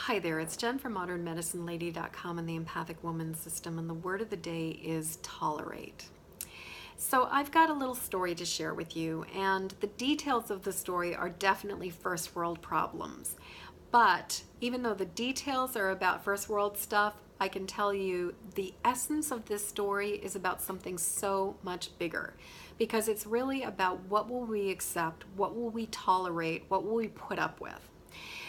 Hi there, it's Jen from modernmedicinelady.com and the Empathic Woman System, and the word of the day is tolerate. So I've got a little story to share with you, and the details of the story are definitely first world problems. But even though the details are about first world stuff, I can tell you the essence of this story is about something so much bigger, because it's really about what will we accept, what will we tolerate, what will we put up with.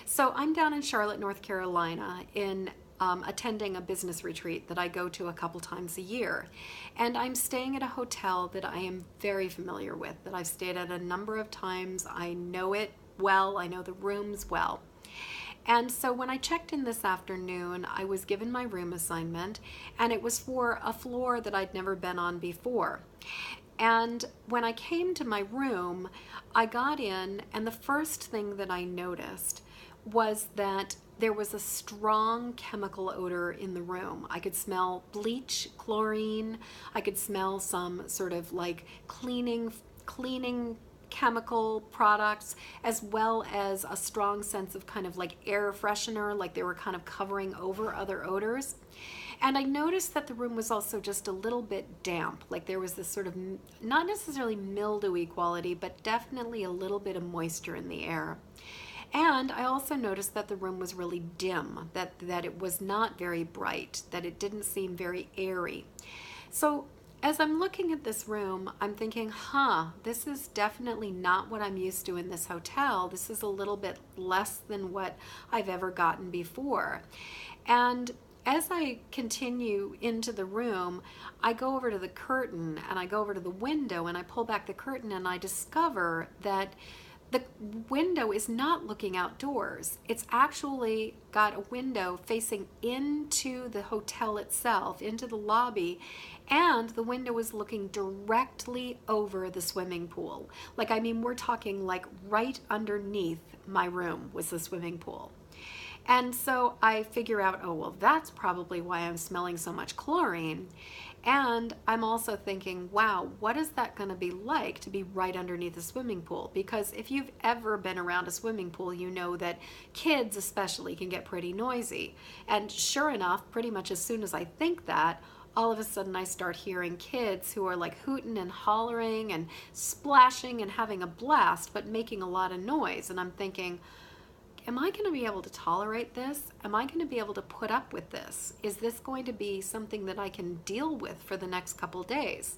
So I'm down in Charlotte, North Carolina in attending a business retreat that I go to a couple times a year. And I'm staying at a hotel that I am very familiar with, that I've stayed at a number of times. I know it well, I know the rooms well. And so when I checked in this afternoon, I was given my room assignment, and it was for a floor that I'd never been on before. And when I came to my room, I got in, and the first thing that I noticed was that there was a strong chemical odor in the room. I could smell bleach, chlorine. I could smell some sort of like cleaning chemical products, as well as a strong sense of kind of like air freshener, like they were kind of covering over other odors. And I noticed that the room was also just a little bit damp, like there was this sort of not necessarily mildewy quality, but definitely a little bit of moisture in the air. And I also noticed that the room was really dim, that it was not very bright, that it didn't seem very airy. So as I'm looking at this room, I'm thinking, this is definitely not what I'm used to in this hotel. This is a little bit less than what I've ever gotten before. And as I continue into the room, I go over to the curtain and I go over to the window and I pull back the curtain and I discover that the window is not looking outdoors. It's actually got a window facing into the hotel itself, into the lobby, and the window is looking directly over the swimming pool. Like, I mean, we're talking like right underneath my room was the swimming pool. And so I figure out, oh, well, that's probably why I'm smelling so much chlorine. And I'm also thinking, wow, what is that going to be like to be right underneath a swimming pool? Because if you've ever been around a swimming pool, you know that kids especially can get pretty noisy. And sure enough, pretty much as soon as I think that, all of a sudden I start hearing kids who are like hooting and hollering and splashing and having a blast, but making a lot of noise. And I'm thinking, am I going to be able to tolerate this? Am I going to be able to put up with this? Is this going to be something that I can deal with for the next couple days?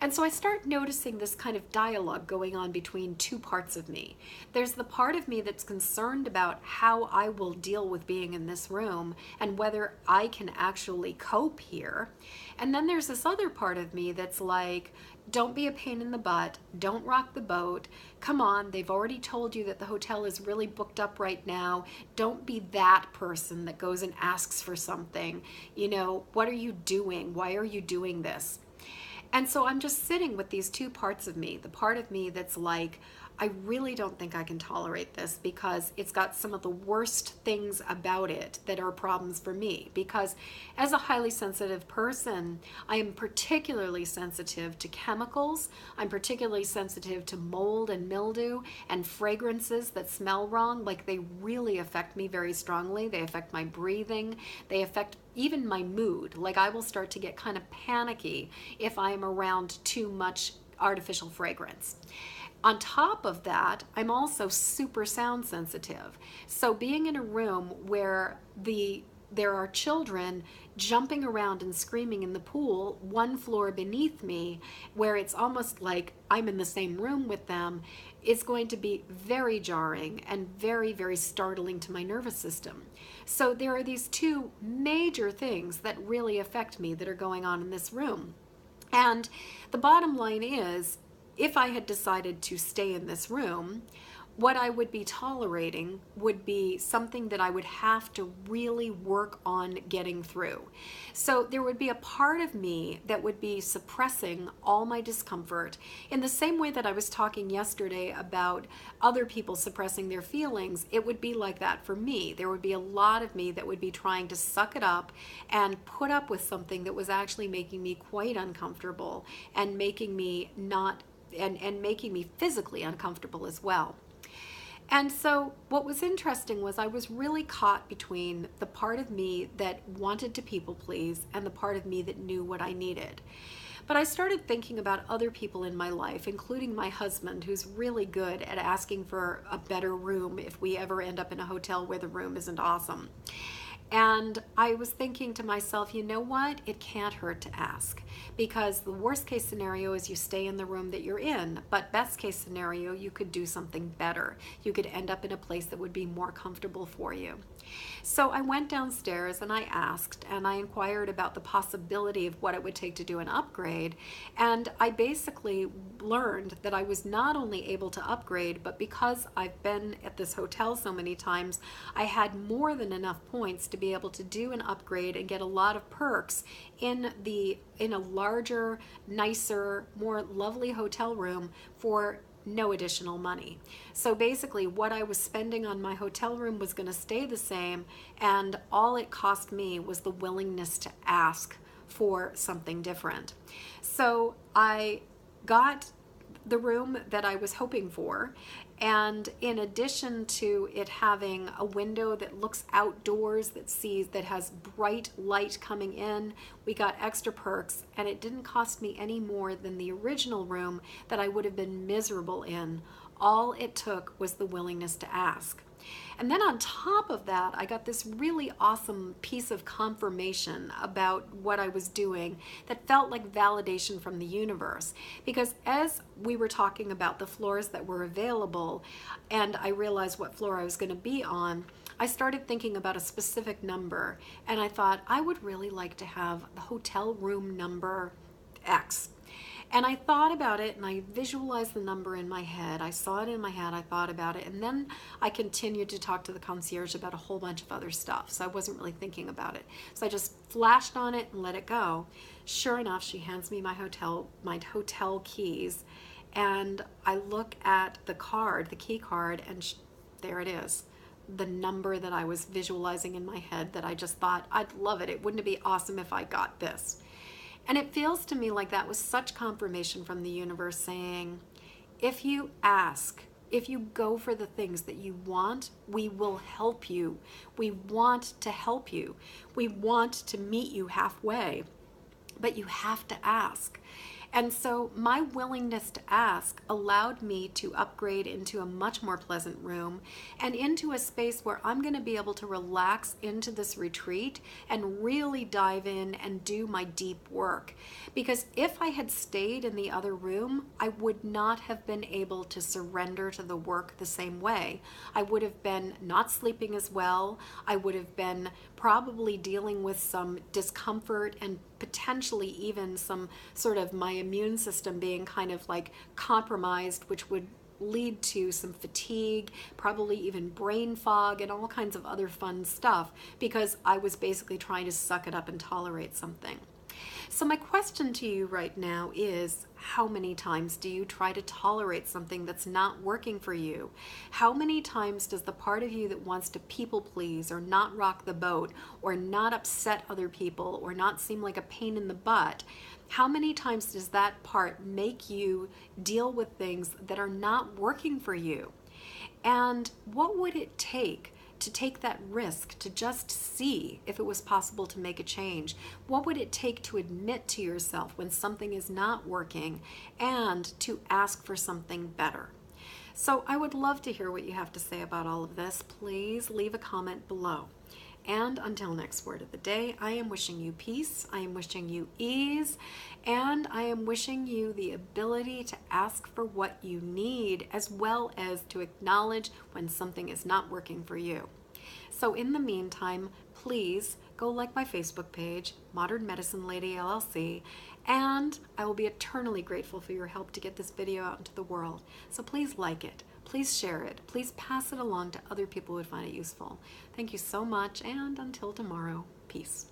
And so I start noticing this kind of dialogue going on between two parts of me. There's the part of me that's concerned about how I will deal with being in this room and whether I can actually cope here. And then there's this other part of me that's like, don't be a pain in the butt. Don't rock the boat. Come on, they've already told you that the hotel is really booked up right now. Don't be that person that goes and asks for something. You know, what are you doing? Why are you doing this? And so I'm just sitting with these two parts of me. The part of me that's like, I really don't think I can tolerate this because it's got some of the worst things about it that are problems for me. Because as a highly sensitive person, I am particularly sensitive to chemicals. I'm particularly sensitive to mold and mildew and fragrances that smell wrong. Like, they really affect me very strongly. They affect my breathing. They affect even my mood. Like, I will start to get kind of panicky if I'm around too much artificial fragrance. On top of that, I'm also super sound sensitive. So being in a room where there are children jumping around and screaming in the pool one floor beneath me, where it's almost like I'm in the same room with them, is going to be very jarring and very, very startling to my nervous system. So there are these two major things that really affect me that are going on in this room. And the bottom line is, if I had decided to stay in this room, what I would be tolerating would be something that I would have to really work on getting through. So there would be a part of me that would be suppressing all my discomfort in the same way that I was talking yesterday about other people suppressing their feelings. It would be like that for me. There would be a lot of me that would be trying to suck it up and put up with something that was actually making me quite uncomfortable and making me not and making me physically uncomfortable as well. And so what was interesting was I was really caught between the part of me that wanted to people please and the part of me that knew what I needed. But I started thinking about other people in my life, including my husband, who's really good at asking for a better room if we ever end up in a hotel where the room isn't awesome. And I was thinking to myself, you know what? It can't hurt to ask, because the worst case scenario is you stay in the room that you're in, but best case scenario, you could do something better. You could end up in a place that would be more comfortable for you. So I went downstairs and I asked, and I inquired about the possibility of what it would take to do an upgrade. And I basically learned that I was not only able to upgrade, but because I've been at this hotel so many times, I had more than enough points to be able to do an upgrade and get a lot of perks in a larger, nicer, more lovely hotel room for no additional money. So basically what I was spending on my hotel room was going to stay the same, and all it cost me was the willingness to ask for something different. So I got the room that I was hoping for, and in addition to it having a window that looks outdoors, that has bright light coming in, we got extra perks, and it didn't cost me any more than the original room that I would have been miserable in. All it took was the willingness to ask. And then on top of that, I got this really awesome piece of confirmation about what I was doing that felt like validation from the universe. Because as we were talking about the floors that were available, and I realized what floor I was going to be on, I started thinking about a specific number, and I thought I would really like to have the hotel room number X. And I thought about it, and I visualized the number in my head. I saw it in my head, I thought about it, and then I continued to talk to the concierge about a whole bunch of other stuff, so I wasn't really thinking about it. So I just flashed on it and let it go. Sure enough, she hands me my hotel keys, and I look at the card, the key card, and there it is. The number that I was visualizing in my head that I just thought, I'd love it. Wouldn't it be awesome if I got this? And it feels to me like that was such confirmation from the universe saying, if you ask, if you go for the things that you want, we will help you. We want to help you. We want to meet you halfway, but you have to ask. And so my willingness to ask allowed me to upgrade into a much more pleasant room and into a space where I'm going to be able to relax into this retreat and really dive in and do my deep work. Because if I had stayed in the other room, I would not have been able to surrender to the work the same way. I would have been not sleeping as well. I would have been probably dealing with some discomfort and potentially even some sort of my immune system being kind of like compromised, which would lead to some fatigue, probably even brain fog and all kinds of other fun stuff, because I was basically trying to suck it up and tolerate something. So my question to you right now is, how many times do you try to tolerate something that's not working for you? How many times does the part of you that wants to people please or not rock the boat or not upset other people or not seem like a pain in the butt, how many times does that part make you deal with things that are not working for you? And what would it take to take that risk, to just see if it was possible to make a change? What would it take to admit to yourself when something is not working and to ask for something better? So I would love to hear what you have to say about all of this. Please leave a comment below. And until next word of the day, I am wishing you peace, I am wishing you ease, and I am wishing you the ability to ask for what you need, as well as to acknowledge when something is not working for you. So in the meantime, please go like my Facebook page, Modern Medicine Lady LLC, and I will be eternally grateful for your help to get this video out into the world. So please like it. Please share it. Please pass it along to other people who would find it useful. Thank you so much, and until tomorrow, peace.